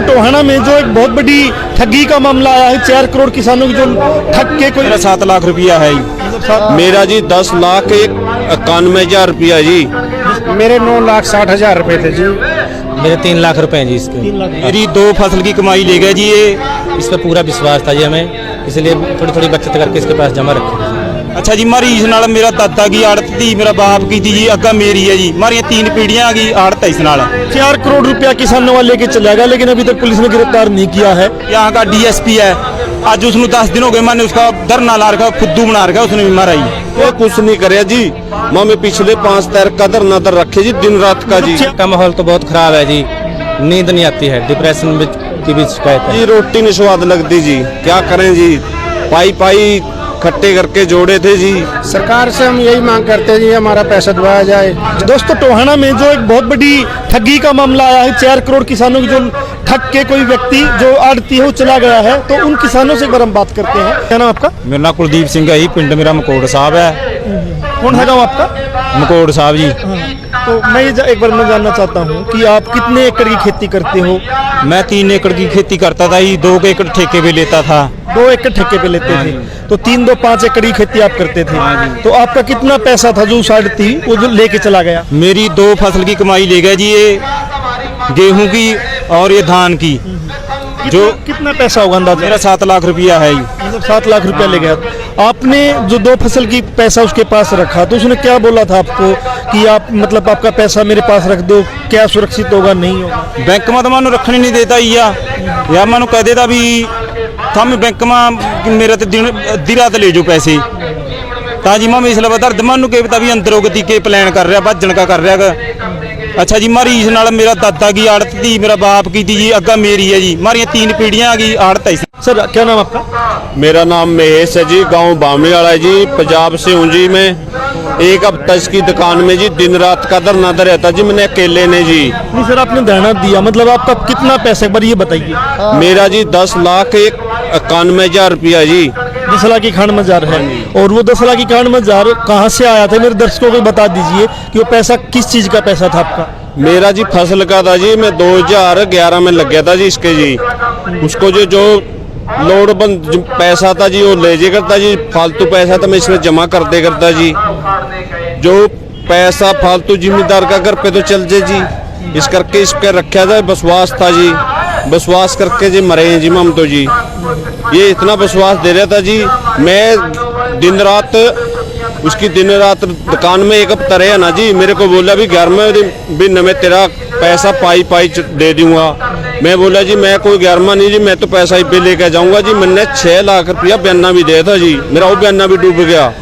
दोस्तों टोहाना में जो एक बहुत बड़ी ठगी का मामला आया है, 4 करोड़ किसानों की जो ठग के कोई 7 लाख रुपया है मेरा जी। 10,91,000 रुपया जी। मेरे 9,60,000 रुपए थे जी। मेरे 3 लाख रुपए हैं जी इसके। मेरी 2 फसल की कमाई ले गए जी ये। इस पर पूरा विश्वास था जी हमें, इसलिए थोड़ी थोड़ी बचत करके इसके पास जमा रखी। अच्छा जी, मारी इस नाल मेरा दादा की आड़त थी, मेरा बाप की थी जी, अग्गा मेरी है जी। मारिया 3 पीढ़ियां की आड़त है इस नाल। 4 करोड़ रुपया किसानों वाले लेके चला गया, लेकिन अभी तक पुलिस ने गिरफ्तार नहीं किया है। यहाँ का DSP है, आज उसने 10 दिन हो गए, मैंने उसका धरना ला रखा, खुद्दू बना रखा, उसने भी मारा जी। कुछ नहीं करे जी। मैं पिछले 5 तारीख का धरना दर रखे जी, दिन रात का जी। का माहौल तो बहुत खराब है जी, नींद नहीं आती है, डिप्रेशन की भी शिकायत है जी। रोटी नहीं स्वाद लगती जी, क्या करें जी। पाई पाई खट्टे करके जोड़े थे जी। सरकार से हम यही मांग करते हैं जी, हमारा पैसा दिलाया जाए। दोस्तों टोहाना में जो एक बहुत बड़ी ठगी का मामला आया है, 4 करोड़ किसानों की जो ठग के कोई व्यक्ति जो आड़ती है वो चला गया है, तो उन किसानों से एक बार हम बात करते हैं। क्या नाम आपका? मेरा नाम कुलदीप सिंह है जी, पिंड मेरा मकोड़ साहब है। कौन है गाँव आपका? मकोड़ साहब जी। तो मैं एक बार मैं जानना चाहता हूँ कि आप कितने एकड़ की खेती करते हो? मैं 3 एकड़ की खेती करता था जी, 2 एकड़ ठेके पे लेता था। 2 एकड़ ठेके पे लेते थे, तो 3, 2, 5 एकड़ की खेती आप करते थे। तो आपका कितना पैसा था जो साड़ती वो जो लेके चला गया? मेरी 2 फसल की कमाई ले गया जी, ये गेहूं की और ये धान की। जो कितना पैसा होगा अंदाजा? मेरा 7 लाख रुपया है जी। मतलब 7 लाख रुपया ले गया। आपने जो 2 फसल की पैसा उसके पास रखा, तो उसने क्या बोला था आपको कि आप मतलब आपका पैसा मेरे पास रख दो, क्या सुरक्षित होगा नहीं होगा? बैंक में तो मैं रखने नहीं देता या मैं कह देता भी थम बैंक में मेरे तो दिन अद्धी रात ले जाओ पैसे ताजी मैं इसलिए बता दमानू के पता भी अंदरों गति के प्लान कर रहा, भजन का कर रहा। अच्छा जी, मारी इस नाल मेरा दादा की आड़त थी, मेरा बाप की थी जी, अग्गा मेरी है जी। मारिया 3 पीढ़ियां की आड़त है। सर क्या नाम आपका? मेरा नाम महेश है जी, गांव बामणी वाला है जी, पंजाब से हूँ जी। मैं 1 हफ्ता इसकी दुकान में जी दिन रात का धरना दर रहता जी, मैंने अकेले ने जी। नहीं सर, आपने धरना दिया, मतलब आपका कितना पैसा एक बार ये बताइए। मेरा जी 10,91,000 रुपया जी। 10 लाख की खान मजार है, और वो 10 लाख की खान मजार कहाँ से आया था? मेरे दर्शकों को बता दीजिए कि वो पैसा किस चीज का पैसा था आपका? मेरा जी फसल का था जी, मैं 2011 में लग गया था जी इसके जी। उसको जो लोडबंद पैसा था जी वो ले जे करता जी, फालतू पैसा तो मैं इसमें जमा करते करता जी। जो पैसा फालतू जिम्मेदार का घर पे तो चल जाए जी, इस करके इसके रखा था। विश्वास था जी, विश्वास करके जी मरे हैं जी हम तो जी। ये इतना विश्वास दे रहा था जी, मैं दिन रात उसकी दिन रात दुकान में 1 हफ्ता रहे ना जी। मेरे को बोला भी 11वें दिन में तेरा पैसा पाई दे दूंगा। मैं बोला जी मैं कोई 11वां नहीं जी, मैं तो पैसा ही पे लेके जाऊंगा जी। मैंने 6 लाख रुपया बयाना भी दिया था जी, मेरा वो बयाना भी डूब गया।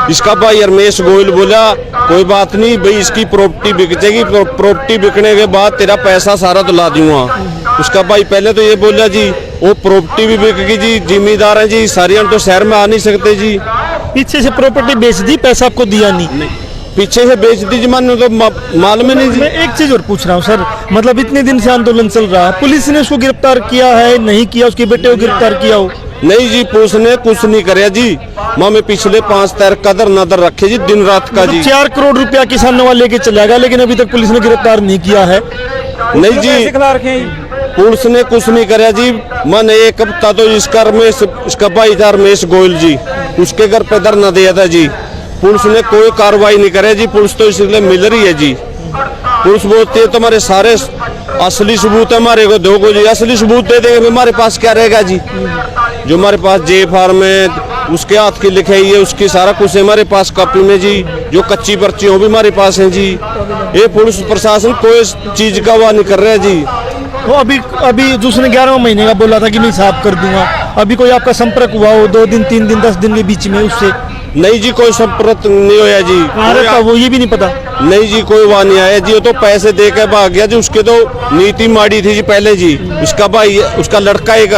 इसका भाई रमेश गोयल बोला कोई बात नहीं भाई, इसकी प्रॉपर्टी बिक जाएगी, प्रॉपर्टी बिकने के बाद तेरा पैसा सारा तो ला दूंगा। उसका भाई पहले तो ये बोला जी वो प्रॉपर्टी भी बिक गई जी, जिम्मेदार है जी, सारी तो शहर में आ नहीं सकते जी। पीछे से प्रॉपर्टी बेच दी, पैसा आपको दिया नहीं? पीछे से बेच दी जी, मैंने तो मालूम ही नहीं जी। मैं एक चीज और पूछ रहा हूँ सर, मतलब इतने दिन से आंदोलन चल रहा, पुलिस ने उसको गिरफ्तार किया है नहीं किया? उसके बेटे को गिरफ्तार किया हो? नहीं जी, पुलिस ने कुछ नहीं करे जी। मैं पिछले 5 तारीख का धरना दर रखे जी, दिन रात का जी। 4 करोड़ रुपया किसानों वाले लेके चला गया, लेकिन अभी तक पुलिस ने गिरफ्तार नहीं किया है। नहीं जी, पुलिस ने कुछ नहीं करे जी। मैंने 1 हफ्ता तो इसका भाई था रमेश गोयल जी, उसके घर पे धरना दिया था जी। पुलिस ने कोई कार्रवाई नहीं करे जी, पुलिस तो इसलिए मिल रही है जी। पुलिस बोलती है तुम्हारे सारे असली सबूत है हमारे को दो जी, असली सबूत दे देंगे, हमारे पास क्या रहेगा जी? जो हमारे पास JFR में उसके हाथ की लिखाई है, उसकी सारा कुछ है हमारे पास कॉपी में जी। जो कच्ची पर्ची वो भी हमारे पास है जी। ये पुलिस प्रशासन कोई चीज का वाह नहीं कर रहा है जी। वो अभी उसने 11वें महीने का बोला था कि मैं हिसाब कर दूंगा, अभी कोई आपका संपर्क हुआ हो 2 दिन 3 दिन 10 दिन के बीच में उससे? नहीं जी, कोई संपर्क नहीं होया जी। वो ये भी नहीं पता? नहीं जी, कोई वहाँ नहीं आया जी। वो तो पैसे दे के भाग गया जी, उसके तो नीति माड़ी थी जी पहले जी। उसका भाई उसका लड़का एक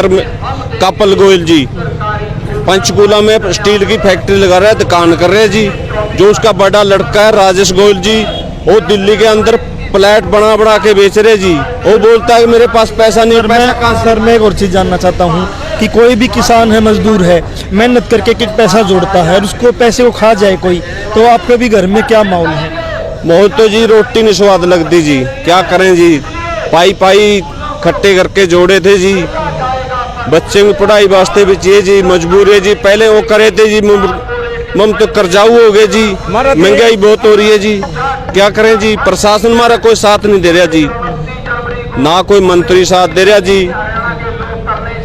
कपिल गोयल जी पंचकूला में स्टील की फैक्ट्री लगा रहा है, दुकान कर रहे हैं जी। जो उसका बड़ा लड़का है राजेश गोयल जी, वो दिल्ली के अंदर फ्लैट बना के बेच रहे जी। वो बोलता है कि मेरे पास पैसा नहीं है। सर मैं एक और चीज जानना चाहता हूँ कि कोई भी किसान है, मजदूर है, मेहनत करके एक पैसा जोड़ता है और उसको पैसे को खा जाए कोई, तो आपके भी घर में क्या माहौल है? माहौल तो जी रोटी नहीं स्वाद लगती जी, क्या करें जी। पाई खट्टे करके जोड़े थे जी। बच्चे की पढ़ाई वास्ते भी चाहिए जी, मजबूर है जी। पहले वो करे थे जी, मम तो कर्जाऊ हो गए जी, महंगाई बहुत हो रही है जी। क्या करें जी, प्रशासन हमारा कोई साथ नहीं दे रहा जी, ना कोई मंत्री साथ दे रहा जी।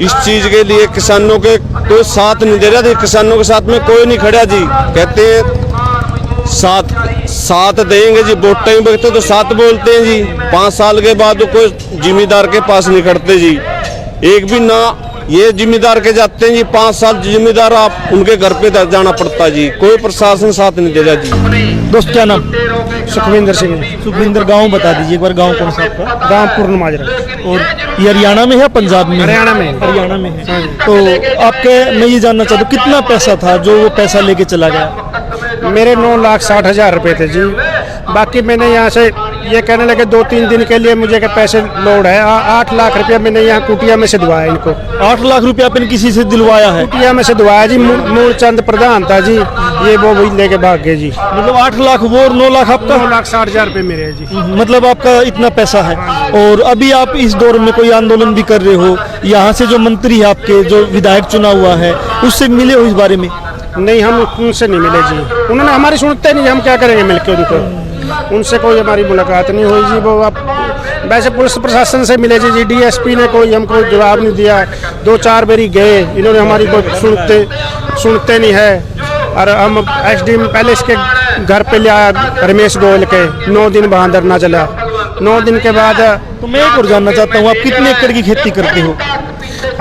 इस चीज के लिए किसानों के कोई साथ नहीं दे रहा जी, किसानों के साथ में कोई नहीं खड़ा जी। कहते हैं साथ देंगे जी, वोटें वक्त तो साथ बोलते हैं जी, 5 साल के बाद तो कोई जिम्मेदार के पास नहीं खड़ते जी। एक भी ना ये जिम्मेदार के जाते हैं जी, 5 साल जिम्मेदार आप उनके घर पे जाना पड़ता जी, कोई प्रशासन साथ नहीं दे रहा जी। दोस्त क्या नाम? सुखविंदर सिंह, सुखविंदर। गांव बता दीजिए एक बार, गांव कौन सा आपका? गाँव पूर्ण माजरा। और ये हरियाणा में है, पंजाब में है? हरियाणा में। हरियाणा में है। तो आपके, मैं ये जानना चाहता हूँ कितना पैसा था जो वो पैसा लेके चला गया? मेरे 9,60,000 रुपये थे जी। बाकी मैंने यहाँ से ये कहने लगे 2-3 दिन के लिए मुझे के पैसे लोड है, 8 लाख रुपया मैंने यहाँ कुटिया में से दिलवाया इनको। 8 लाख रुपया आपने किसी से दिलवाया है? कुटिया में से दिलवाया जी, मूलचंद प्रधान था जी, ये वो वही लेके भाग गए जी। मतलब 8 लाख वो और 9 लाख आपका? 9,60,000 रुपये मेरे हैं जी। मतलब आपका इतना पैसा है। और अभी आप इस दौर में कोई आंदोलन भी कर रहे हो, यहाँ से जो मंत्री है आपके, जो विधायक चुना हुआ है, उससे मिले हो इस बारे में? नहीं, हम उनसे नहीं मिले जी, उन्होंने हमारी सुनते नहीं, हम क्या करेंगे मिलकर उनको, उनसे कोई हमारी मुलाकात नहीं हुई जी। वो आप वैसे पुलिस प्रशासन से मिले जी, डीएसपी ने कोई हमको जवाब नहीं दिया। 2-4 बारी गए, इन्होंने हमारी कोई सुनते नहीं है। और हम एसडीएम पहले इसके घर पे लिया रमेश गोयल के, 9 दिन वहाँ धरना चला। 9 दिन के बाद तो मैं एक और जानना चाहता हूँ, आप कितने एकड़ की खेती करते हो?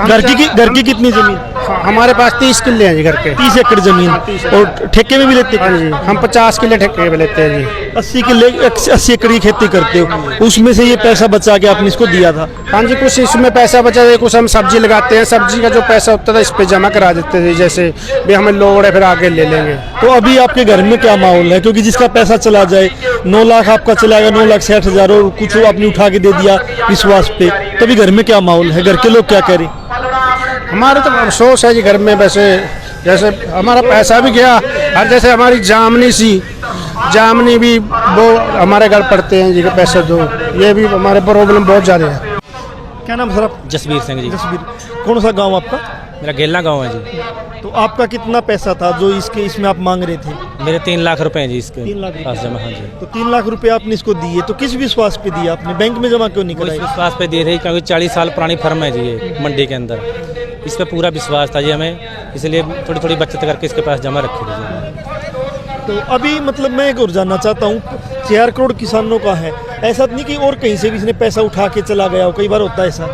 घर की कितनी जमीन? हमारे पास 30 किले हैं जी घर के। 30 एकड़ जमीन। और ठेके में भी लेते हाँ हैं? जी, हम 50 किले ठेके पे लेते हैं जी। 80 एकड़ की खेती करते हो, उसमें से ये पैसा बचा के आपने इसको दिया था? हाँ जी, कुछ इसमें पैसा बचा है, कुछ हम सब्जी लगाते हैं, सब्जी का जो पैसा होता था इस पे जमा करा देते थे, जैसे भी हमें लोड है फिर आगे ले लेंगे। तो अभी आपके घर में क्या माहौल है? क्योंकि जिसका पैसा चला जाए, 9 लाख आपका चला गया, 9,60,000 और कुछ आपने उठा के दे दिया विश्वास पे, तभी घर में क्या माहौल है? घर के लोग क्या करें? हमारे तो अफसोस है जी घर में, वैसे जैसे हमारा पैसा भी गया, और जैसे हमारी जामनी भी वो हमारे घर पड़ते हैं जी, पैसे दो, ये भी हमारे प्रॉब्लम बहुत ज़्यादा है। क्या नाम सर आप? जसबीर सिंह जी। जसबीर। कौन सा गांव आपका? मेरा गेलना गांव है जी। तो आपका कितना पैसा था जो इसमें आप मांग रहे थे? मेरे 3 लाख रुपए हैं जी इसके 3 लाख पास जमा। हाँ जी। तो 3 लाख रुपए आपने इसको दिए, तो किस विश्वास पे दिया आपने? बैंक में जमा क्यों नहीं इस कराई? विश्वास पे दे रही, क्योंकि 40 साल पुरानी फर्म है जी ये मंडी के अंदर, इस पे पूरा विश्वास था जी हमें, इसलिए थोड़ी थोड़ी बचत करके इसके पास जमा रखी थी। तो अभी मतलब मैं एक और जानना चाहता हूँ, 4 करोड़ किसानों का है, ऐसा नहीं कि और कहीं से भी इसने पैसा उठा के चला गया हो? कई बार होता है ऐसा।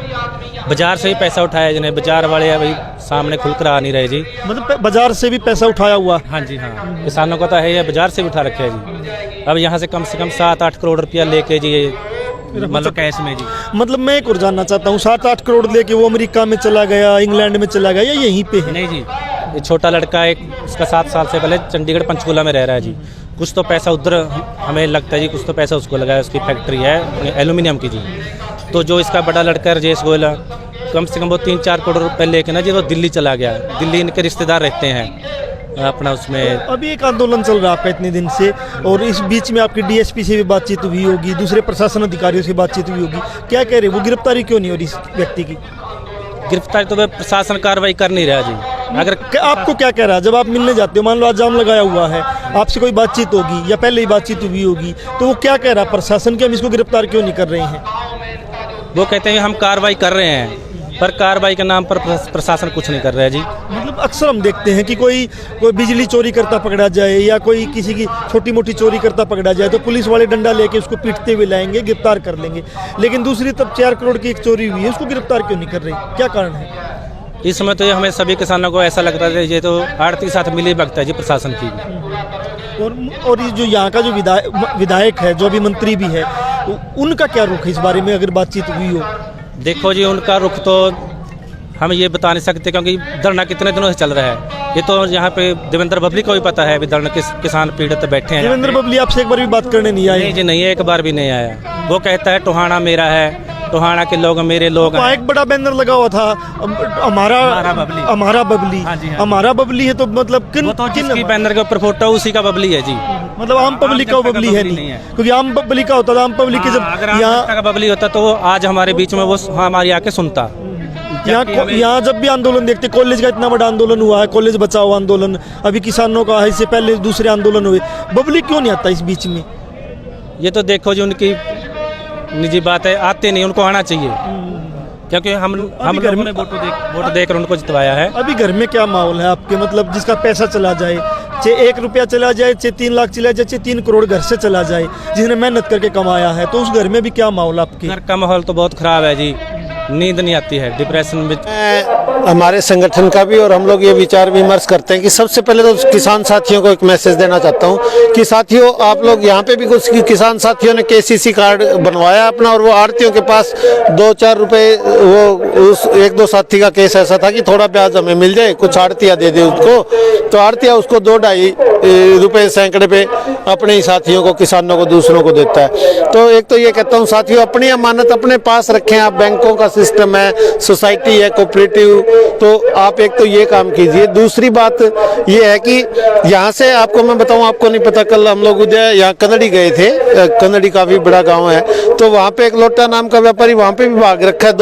बाजार से ही पैसा उठाया जिन्हें, बाजार वाले अभी सामने खुल कर आ नहीं रहे जी। मतलब बाजार से भी पैसा उठाया हुआ? हाँ जी हाँ, किसानों का तो है, ये बाजार से भी उठा रखे है जी। अब यहाँ से कम 7-8 करोड़ रुपया लेके जी, मतलब कैश में जी। मतलब मैं एक और जानना चाहता हूँ, 7-8 करोड़ लेके वो अमेरिका में चला गया, इंग्लैंड में चला गया, या यहीं पे है? नहीं जी, ये छोटा लड़का एक, इसका 7 साल से पहले चंडीगढ़ पंचकूला में रह रहा है जी। कुछ तो पैसा उधर हमें लगता है जी, कुछ तो पैसा उसको लगा है, उसकी फैक्ट्री है एल्यूमिनियम की जी। तो जो इसका बड़ा लड़का राजेश गोयल, कम से कम वो 3-4 करोड़ रुपए लेके ना जी वो दिल्ली चला गया। दिल्ली इनके रिश्तेदार रहते हैं अपना उसमें। अभी एक आंदोलन चल रहा है आपका इतने दिन से, और इस बीच में आपकी डीएसपी से भी बातचीत हुई होगी, दूसरे प्रशासन अधिकारियों से बातचीत हुई होगी, क्या कह रहे, वो गिरफ्तारी क्यों नहीं हो रही इस व्यक्ति की? गिरफ्तारी तो वह प्रशासन कार्रवाई कर नहीं रहा जी। अगर आपको क्या कह रहा है जब आप मिलने जाते हो, मान लो आज जाम लगाया हुआ है, आपसे कोई बातचीत होगी या पहले ही बातचीत हुई होगी, तो वो क्या कह रहा है प्रशासन की, हम इसको गिरफ्तार क्यों नहीं कर रहे हैं? वो कहते हैं हम कार्रवाई कर रहे हैं, पर कार्रवाई के नाम पर प्रशासन कुछ नहीं कर रहा है जी। मतलब अक्सर हम देखते हैं कि कोई बिजली चोरी करता पकड़ा जाए या कोई किसी की छोटी मोटी चोरी करता पकड़ा जाए तो पुलिस वाले डंडा लेके उसको पीटते हुए लाएंगे, गिरफ्तार कर लेंगे, लेकिन दूसरी तरफ 4 करोड़ की एक चोरी हुई है, उसको गिरफ्तार क्यों नहीं कर रही? क्या कारण है? इस समय तो ये हमें सभी किसानों को ऐसा लगता है ये तो आड़ती के साथ मिली भगत है जी प्रशासन की भी। और ये जो यहाँ का जो विधायक है, जो अभी मंत्री भी है, उनका क्या रुख है इस बारे में, अगर बातचीत हुई हो? देखो जी, उनका रुख तो हम ये बता नहीं सकते, क्योंकि धरना कितने दिनों से चल रहा है। ये तो यहाँ पे देवेंद्र बबली को भी पता है, अभी धरना किसान पीड़ित बैठे हैं। देवेंद्र बबली आपसे एक बार भी बात करने नहीं आए? नहीं जी नहीं, एक बार भी नहीं आया। वो कहता है टोहाना मेरा है, टोहाना के लोग मेरे लोग हैं। एक बड़ा बैनर लगा हुआ था, हमारा बबली। हाँ जी, हाँ। हमारा बबली है, तो मतलब किन बैनर के ऊपर फोटो उसी का बबली है जी। मतलब आम पब्लिक का वो बबली है नहीं, क्योंकि आम पब्लिक का होता था, आम पब्लिक के जब अगर यहाँ का बबली होता तो आज हमारे बीच में वो हमारी आके सुनता। यहाँ जब भी आंदोलन देखते, कॉलेज का इतना बड़ा आंदोलन हुआ है, कॉलेज बचाओ आंदोलन, अभी किसानों का है, इससे पहले दूसरे आंदोलन हुए, पब्लिक क्यों नहीं आता इस बीच में? ये तो देखो जी उनकी निजी बात है, आते नहीं, उनको आना चाहिए, क्योंकि हम लोगों ने वोट देकर उनको जितवाया है। अभी घर में क्या माहौल है आपके, मतलब जिसका पैसा चला जाए, चाहे 1 रुपया चला जाए, चाहे 3 लाख चला जाए, चाहे 3 करोड़ घर से चला जाए, जिसने मेहनत करके कमाया है, तो उस घर में भी क्या माहौल आपके? घर का माहौल तो बहुत खराब है जी, नींद नहीं आती है, डिप्रेशन में। हमारे संगठन का भी और हम लोग ये विचार विमर्श करते हैं कि सबसे पहले तो किसान साथियों को एक मैसेज देना चाहता हूँ कि साथियों, आप लोग यहाँ पे भी कुछ किसान साथियों ने KCC कार्ड बनवाया अपना, और वो आड़तियों के पास 2-4 रुपए, वो उस 1-2 साथी का केस ऐसा था कि थोड़ा ब्याज हमें मिल जाए, कुछ आड़तियाँ दे दे उसको, तो आड़तियाँ उसको 2-2.5 रुपए सैकड़े पे अपने ही साथियों को, किसानों को, दूसरों को देता है। तो एक तो ये कहता हूँ साथियों, अपनी अमानत अपने पास रखें। आप, बैंकों का सिस्टम है, सोसाइटी है, कोऑपरेटिव, तो आप एक तो ये काम कीजिए। दूसरी बात ये है कि यहाँ से आपको मैं बताऊँ, आपको नहीं पता, कल हम लोग उदय यहाँ कनड़ी गए थे, कनड़ी काफी बड़ा गांव है, तो वहाँ पे एक लोटा नाम का व्यापारी वहाँ पे भी भाग रखा है,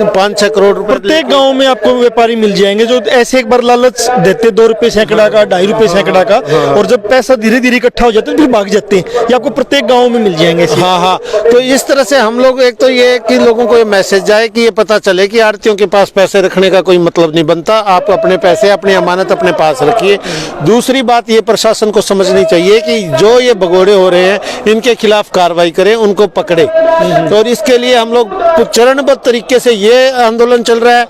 5-6 करोड़ रुपए। प्रत्येक गांव में आपको व्यापारी मिल जाएंगे जो ऐसे एक बार लालच देते 2 रुपए सैकड़ा का, 2.5 रुपए सैकड़ा का, और जब पैसा धीरे धीरे इकट्ठा हो जाता है फिर भाग जाते हैं। ये आपको प्रत्येक गाँव में मिल जाएंगे। हाँ, तो इस तरह से हम लोग, एक तो ये कि लोगों को ये मैसेज जाए कि ये पता चले कि आड़तियों के पास पैसे रखने का कोई मतलब नहीं बनता, आप अपने पैसे, अपनी अमानत अपने पास रखिए। दूसरी बात ये प्रशासन को समझनी चाहिए कि जो ये भगोड़े हो रहे हैं, इनके खिलाफ कार्रवाई करें, उनको पकड़े। और इसके लिए हम लोग चरणबद्ध तरीके से ये आंदोलन चल रहा है।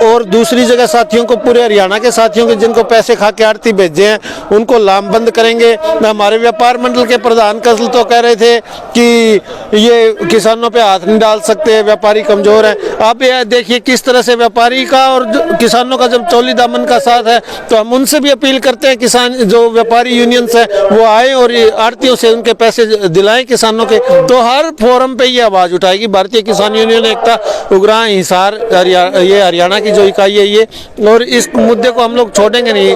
और दूसरी जगह साथियों को, पूरे हरियाणा के साथियों के जिनको पैसे खा के आड़ती भेजे हैं, उनको लामबंद करेंगे। हमारे व्यापार मंडल के प्रधान कल तो कह रहे थे कि ये किसानों पे हाथ नहीं डाल सकते, व्यापारी कमजोर है। आप ये देखिए किस तरह से व्यापारी का और किसानों का जब चौली दामन का साथ है, तो हम उनसे भी अपील करते हैं, किसान जो व्यापारी यूनियंस है वो आए और आड़तियों से उनके पैसे दिलाएं किसानों के। तो हर फोरम पे ये आवाज उठाएगी भारतीय किसान यूनियन एकता उग्राह हिसार, ये हरियाणा की जो इकाई है ये, और इस मुद्दे को हम लोग छोड़ेंगे नहीं।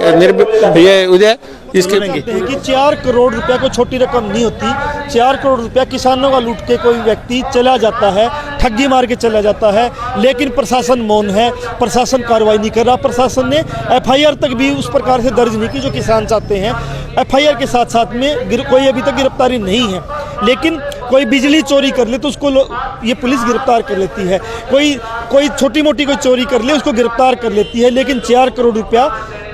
ये उदय इसके कि 4 करोड़ रुपया कोई छोटी रकम नहीं होती। 4 करोड़ रुपया किसानों का लूट के कोई व्यक्ति चला जाता है, ठगी मार के चला जाता है, लेकिन प्रशासन मौन है, प्रशासन कार्रवाई नहीं कर रहा। प्रशासन ने FIR तक भी उस प्रकार से दर्ज नहीं की जो किसान चाहते हैं। FIR के साथ साथ में कोई अभी तक गिरफ्तारी नहीं है, लेकिन कोई बिजली चोरी कर ले तो उसको ये पुलिस गिरफ्तार कर लेती है, कोई छोटी मोटी कोई चोरी कर ले उसको गिरफ्तार कर लेती है, लेकिन 4 करोड़ रुपया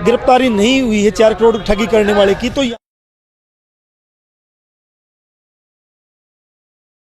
गिरफ्तारी नहीं हुई है 4 करोड़ ठगी करने वाले की। तो